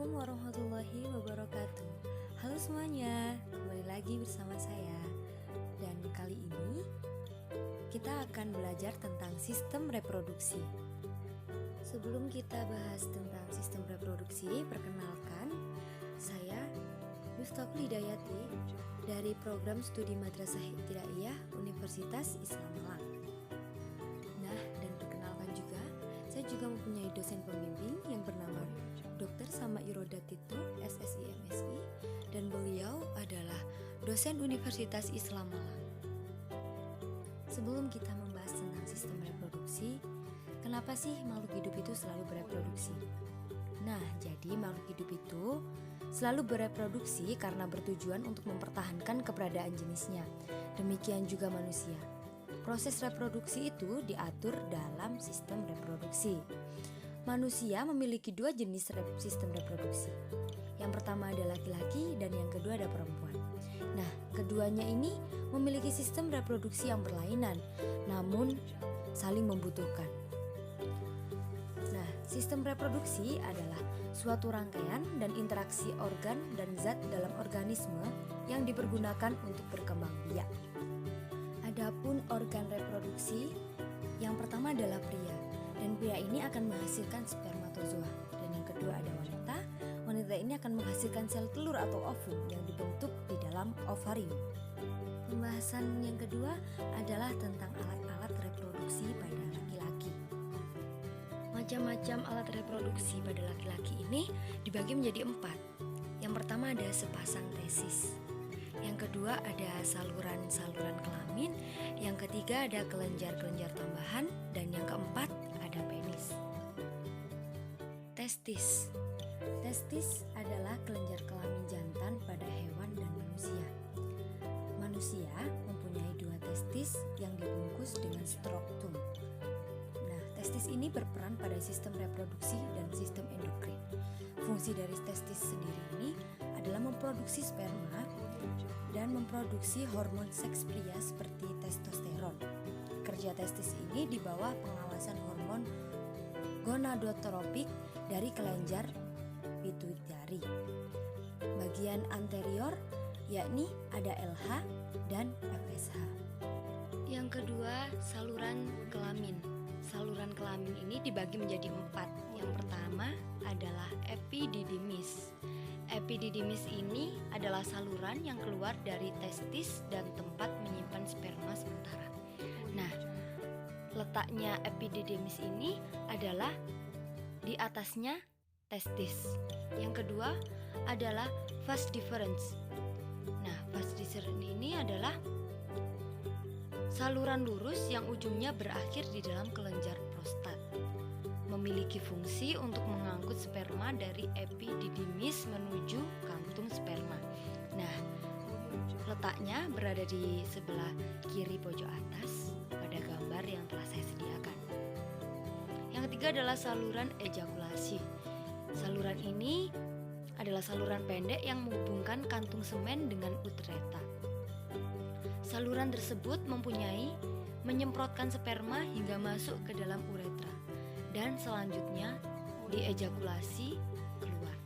Assalamualaikum warahmatullahi wabarakatuh. Halo semuanya, kembali lagi bersama saya. Dan kali ini kita akan belajar tentang sistem reproduksi. Sebelum kita bahas tentang sistem reproduksi, perkenalkan, saya Miftahul Hidayati dari program studi Madrasah Ibtidaiyah Universitas Islam Malang. Nah, dan perkenalkan juga, saya juga mempunyai dosen pembimbing yang bernama Dr. Sama Iroda Tito, SSI MSI, dan beliau adalah dosen Universitas Islam Malang. Sebelum kita membahas tentang sistem reproduksi, kenapa sih makhluk hidup itu selalu bereproduksi? Nah, jadi makhluk hidup itu selalu bereproduksi karena bertujuan untuk mempertahankan keberadaan jenisnya. Demikian juga manusia. Proses reproduksi itu diatur dalam sistem reproduksi. Manusia memiliki dua jenis sistem reproduksi. Yang pertama ada laki-laki dan yang kedua ada perempuan. Nah, keduanya ini memiliki sistem reproduksi yang berlainan, namun saling membutuhkan. Nah, sistem reproduksi adalah suatu rangkaian dan interaksi organ dan zat dalam organisme yang dipergunakan untuk berkembang biak. Adapun organ reproduksi, yang pertama adalah pria. Dan pria ini akan menghasilkan spermatozoa. Dan yang kedua ada wanita. Wanita ini akan menghasilkan sel telur atau ovum yang dibentuk di dalam ovarium. Pembahasan yang kedua adalah tentang alat-alat reproduksi pada laki-laki. Macam-macam alat reproduksi pada laki-laki ini dibagi menjadi 4. Yang pertama ada sepasang tesis. Yang kedua ada saluran-saluran kelamin. Yang ketiga ada kelenjar-kelenjar tambahan. Dan yang keempat ada penis. Testis. Testis adalah kelenjar kelamin jantan pada hewan dan manusia. Manusia mempunyai 2 testis yang dibungkus dengan struktum. Nah, testis ini berperan pada sistem reproduksi dan sistem endokrin. Fungsi dari testis sendiri ini adalah memproduksi sperma dan memproduksi hormon seks pria seperti testosteron. Kerja testis ini di bawah pengawasan hormon gonadotropik dari kelenjar pituitari. Bagian anterior yakni ada LH dan FSH. Yang kedua, saluran kelamin. Saluran kelamin ini dibagi menjadi 4. Yang pertama adalah epididymis. Epididymis ini adalah saluran yang keluar dari testis dan tempat menyimpan sperma sementara. Nah, letaknya epididymis ini adalah di atasnya testis. Yang kedua adalah vas deferens. Nah, vas deferens ini adalah saluran lurus yang ujungnya berakhir di dalam kelenjar prostat. Memiliki fungsi untuk mengangkut sperma dari epididymis menuju kantung sperma. Nah, letaknya berada di sebelah kiri pojok atas pada gambar yang telah saya sediakan. Yang ketiga adalah saluran ejakulasi. Saluran ini adalah saluran pendek yang menghubungkan kantung semen dengan uretra. Saluran tersebut menyemprotkan sperma hingga masuk ke dalam uretra dan selanjutnya diejakulasi keluar.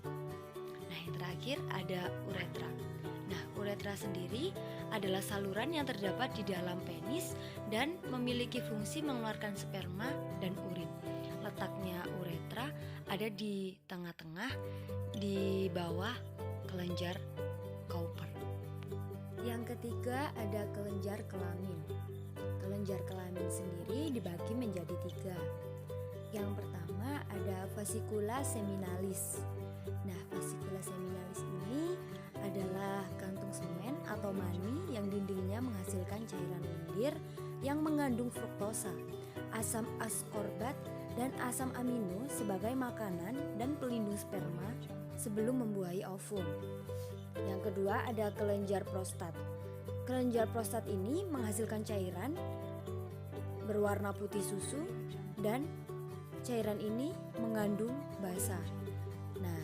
Nah, yang terakhir ada uretra. Nah, uretra sendiri adalah saluran yang terdapat di dalam penis dan memiliki fungsi mengeluarkan sperma dan urin. Letaknya uretra ada di tengah-tengah di bawah kelenjar Cowper. Yang ketiga ada kelenjar kelamin. Kelenjar kelamin sendiri dibagi menjadi 3. Yang pertama ada vasikula seminalis. Nah, vasikula seminalis ini adalah kantung semen atau mani yang dindingnya menghasilkan cairan lendir yang mengandung fruktosa, asam askorbat, dan asam amino sebagai makanan dan pelindung sperma sebelum membuahi ovum. Yang kedua ada kelenjar prostat. Kelenjar prostat ini menghasilkan cairan berwarna putih susu dan cairan ini mengandung basa. Nah,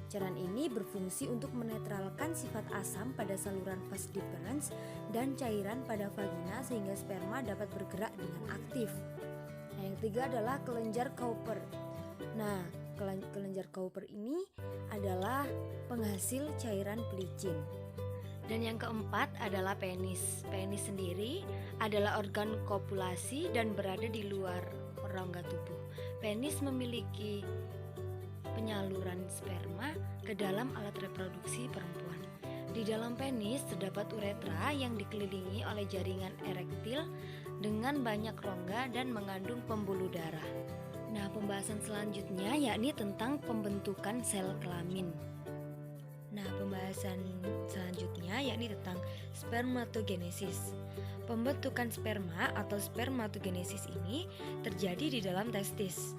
cairan ini berfungsi untuk menetralkan sifat asam pada saluran vas deferens dan cairan pada vagina sehingga sperma dapat bergerak dengan aktif. Nah, yang ketiga adalah kelenjar Cowper. Nah, kelenjar Cowper ini adalah penghasil cairan pelicin. Dan yang keempat adalah penis. Penis sendiri adalah organ kopulasi dan berada di luar rongga tubuh. Penis memiliki penyaluran sperma ke dalam alat reproduksi perempuan. Di dalam penis terdapat uretra yang dikelilingi oleh jaringan erektil dengan banyak rongga dan mengandung pembuluh darah. Nah, pembahasan selanjutnya yakni tentang pembentukan sel kelamin. Nah, pembahasan selanjutnya yakni tentang spermatogenesis. Pembentukan sperma atau spermatogenesis ini terjadi di dalam testis.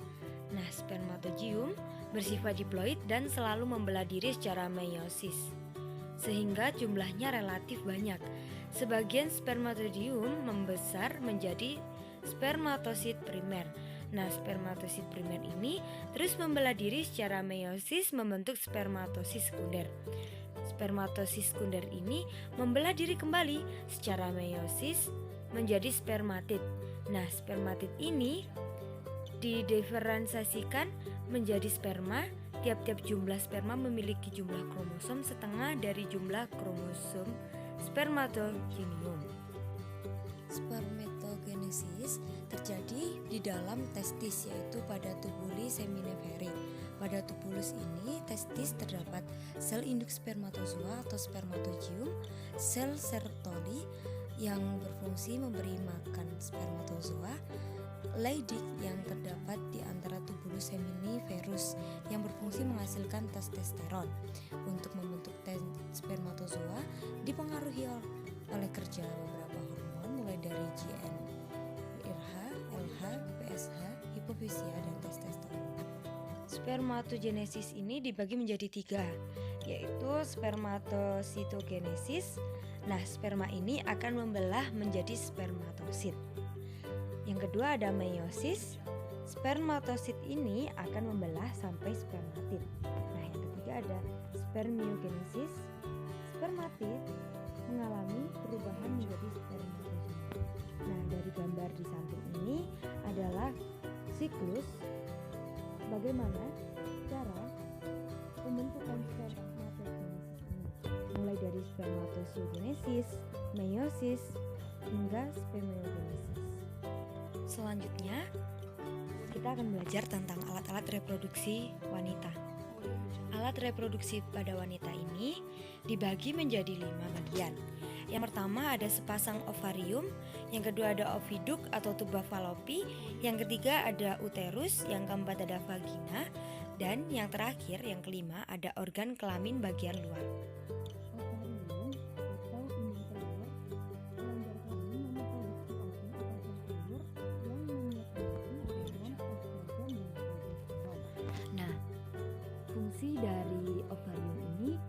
Nah, spermatogium bersifat diploid dan selalu membelah diri secara meiosis, sehingga jumlahnya relatif banyak. Sebagian spermatogium membesar menjadi spermatosit primer. Nah, spermatosit primer ini terus membelah diri secara meiosis membentuk spermatosit sekunder. Spermatosit sekunder ini membelah diri kembali secara meiosis menjadi spermatid. Nah, spermatid ini didiferensiasikan menjadi sperma. Tiap-tiap jumlah sperma memiliki jumlah kromosom setengah dari jumlah kromosom spermatogenium. Spermatogenesis terjadi di dalam testis, yaitu pada tubuli seminiferi. Pada tubulus ini testis terdapat sel induk spermatozoa atau spermatogium, sel Sertoli yang berfungsi memberi makan spermatozoa, Leydig yang terdapat di antara tubulus seminiferus yang berfungsi menghasilkan testosteron. Untuk membentuk spermatozoa dipengaruhi oleh kerja beberapa hormon mulai dari GnRH, LH, PSH, hipofisia, dan testosteron. Spermatogenesis ini dibagi menjadi 3, yaitu spermatositogenesis. Nah, sperma ini akan membelah menjadi spermatosit. Yang kedua ada meiosis. Spermatosit ini akan membelah sampai spermatid. Nah, yang ketiga ada spermiogenesis. Spermatid mengalami perubahan menjadi spermatozoa. Nah, dari gambar di samping ini adalah siklus bagaimana cara pembentukan spermatogenesis ini, mulai dari spermatogenesis, meiosis, hingga spermiogenesis. Selanjutnya, kita akan belajar tentang alat-alat reproduksi wanita. Alat reproduksi pada wanita ini dibagi menjadi 5 bagian. Yang pertama ada sepasang ovarium, yang kedua ada oviduk atau tuba falopi, yang ketiga ada uterus, yang keempat ada vagina, dan yang terakhir, yang kelima, ada organ kelamin bagian luar. Fungsi dari ovarium ini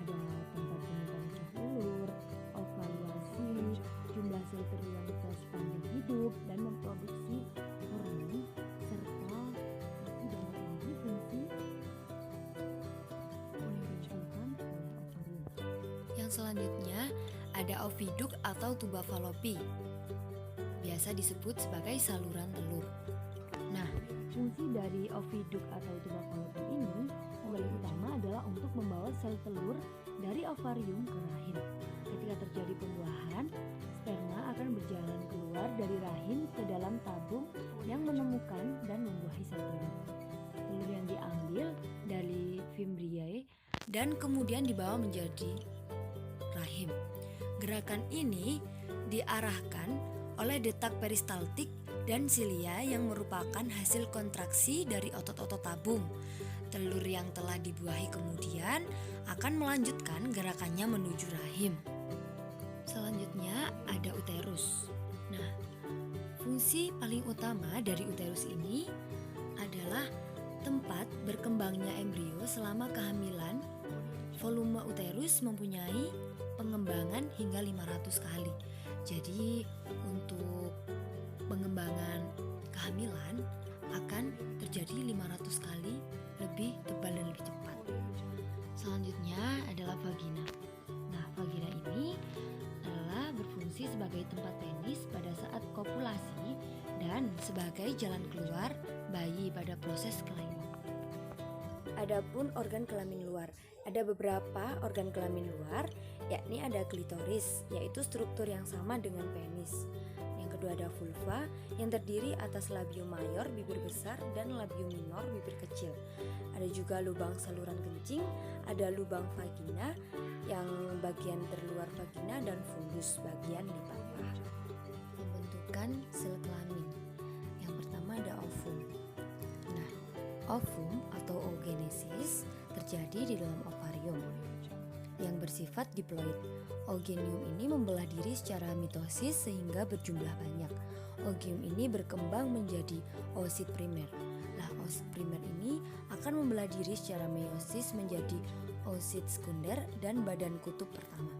ada tempat penyimpanan sel telur, ovaluasi, jumlah sel telur wanita sepanjang hidup, dan memproduksi hormon, serta tidak lagi fungsi meningkatkan ovarium. Yang selanjutnya ada oviduk atau tuba falopi, biasa disebut sebagai saluran telur. Nah, fungsi dari oviduk atau tuba falopi ini paling utama adalah untuk membawa sel telur dari ovarium ke rahim. Ketika terjadi pembuahan, sperma akan berjalan keluar dari rahim ke dalam tabung yang menemukan dan membuahi sel telur. Telur yang diambil dari fimbriae dan kemudian dibawa menjadi rahim. Gerakan ini diarahkan oleh detak peristaltik dan silia yang merupakan hasil kontraksi dari otot-otot tabung. Telur yang telah dibuahi kemudian akan melanjutkan gerakannya menuju rahim. Selanjutnya ada uterus. Nah, fungsi paling utama dari uterus ini adalah tempat berkembangnya embrio selama kehamilan. Volume uterus mempunyai pengembangan hingga 500 kali. Jadi, untuk pengembangan kehamilan akan terjadi 500 kali lebih tebal dan lebih cepat. Selanjutnya adalah vagina. Nah, vagina ini adalah berfungsi sebagai tempat penis pada saat kopulasi dan sebagai jalan keluar bayi pada proses kelahiran. Adapun organ kelamin luar, ada beberapa organ kelamin luar, yakni ada klitoris, yaitu struktur yang sama dengan penis. Yang kedua ada vulva, yang terdiri atas labium mayor, bibir besar, dan labium minor, bibir kecil. Ada juga lubang saluran kencing, ada lubang vagina, yang bagian terluar vagina, dan fundus bagian lipat paha. Pembentukan sel kelamin. Yang pertama ada ovum. Nah, ovum atau oogenesis terjadi di dalam ovarium yang bersifat diploid. Ooganium ini membelah diri secara mitosis sehingga berjumlah banyak. Oogium ini berkembang menjadi oosit primer. Nah, oosit primer ini akan membelah diri secara meiosis menjadi oosit sekunder dan badan kutub pertama.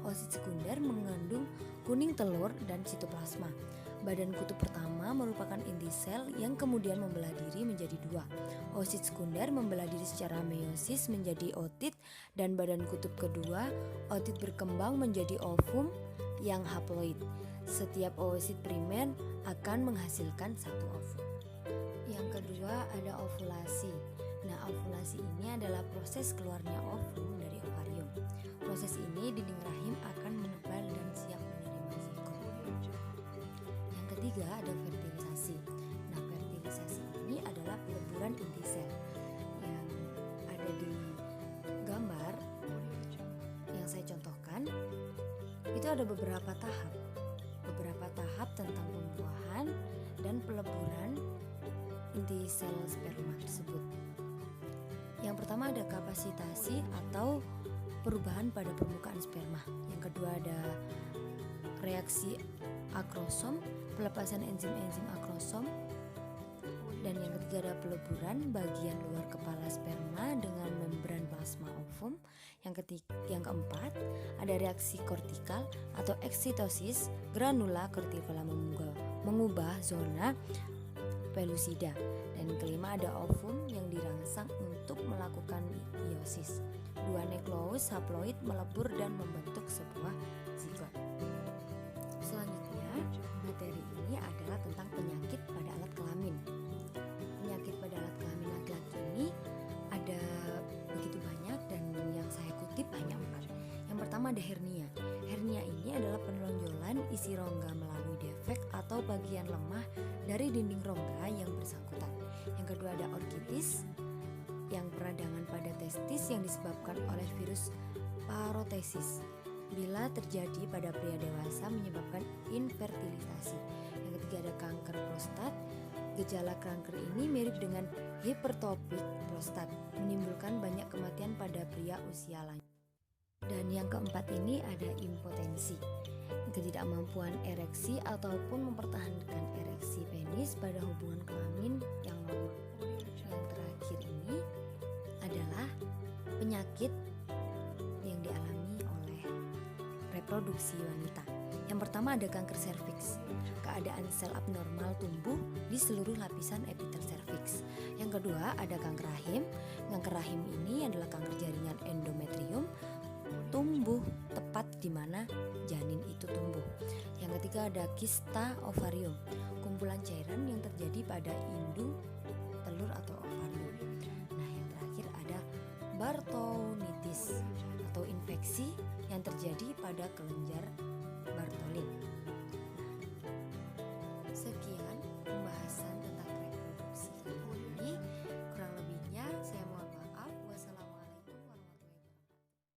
Oosit sekunder mengandung kuning telur dan sitoplasma. Badan kutub pertama merupakan inti sel yang kemudian membelah diri menjadi dua. Oosit sekunder membelah diri secara meiosis menjadi ootit, dan badan kutub kedua, ootit berkembang menjadi ovum yang haploid. Setiap oosit primer akan menghasilkan satu ovum. Yang kedua ada ovulasi. Nah, ovulasi ini adalah proses keluarnya ovum dari ovarium. Proses ini dinding rahim akan menebal dan siap menerima zigot. Yang ketiga ada fertilisasi. Nah, fertilisasi ini adalah peleburan inti sel yang ada di gambar yang saya contohkan. Itu ada beberapa tahap tentang pembuahan dan peleburan inti sel sperma tersebut. Yang pertama ada kapasitasi atau perubahan pada permukaan sperma. Yang kedua ada reaksi akrosom, pelepasan enzim-enzim akrosom. Dan yang ketiga ada peleburan bagian luar kepala sperma dengan membran plasma ovum. Yang keempat ada reaksi kortikal atau eksitosis, granula kortikala mengubah zona pelusida. Dan kelima ada ovum yang dirangsang untuk melakukan meiosis. Dua nukleus haploid melebur dan membentuk sebuah zigot. Selanjutnya, materi ini adalah tentang penyakit pada alat kelamin. Penyakit pada alat kelamin laki-laki ini ada begitu banyak dan yang saya kutip hanya 4. Yang pertama ada hernia. Hernia ini adalah penonjolan isi rongga melalui defek atau bagian lemah dari dinding rongga yang bersangkutan. Yang kedua ada orkitis, yang peradangan pada testis yang disebabkan oleh virus parotesis. Bila terjadi pada pria dewasa menyebabkan infertilisasi. Yang ketiga ada kanker prostat. Gejala kanker ini mirip dengan hipertropik prostat, menimbulkan banyak kematian pada pria usia lanjut. Dan yang keempat ini ada impotensi, ketidakmampuan ereksi ataupun mempertahankan ereksi penis pada hubungan kelamin yang normal. Yang terakhir ini adalah penyakit yang dialami oleh reproduksi wanita. Yang pertama ada kanker serviks. Keadaan sel abnormal tumbuh di seluruh lapisan epitel serviks. Yang kedua ada kanker rahim. Kanker rahim ini adalah kanker jaringan endometrium, tumbuh tepat di mana janin itu tumbuh. Yang ketiga ada kista ovarium, kumpulan cairan yang terjadi pada indung telur atau ovarium. Nah, yang terakhir ada Bartholinitis atau infeksi yang terjadi pada kelenjar Bartholin.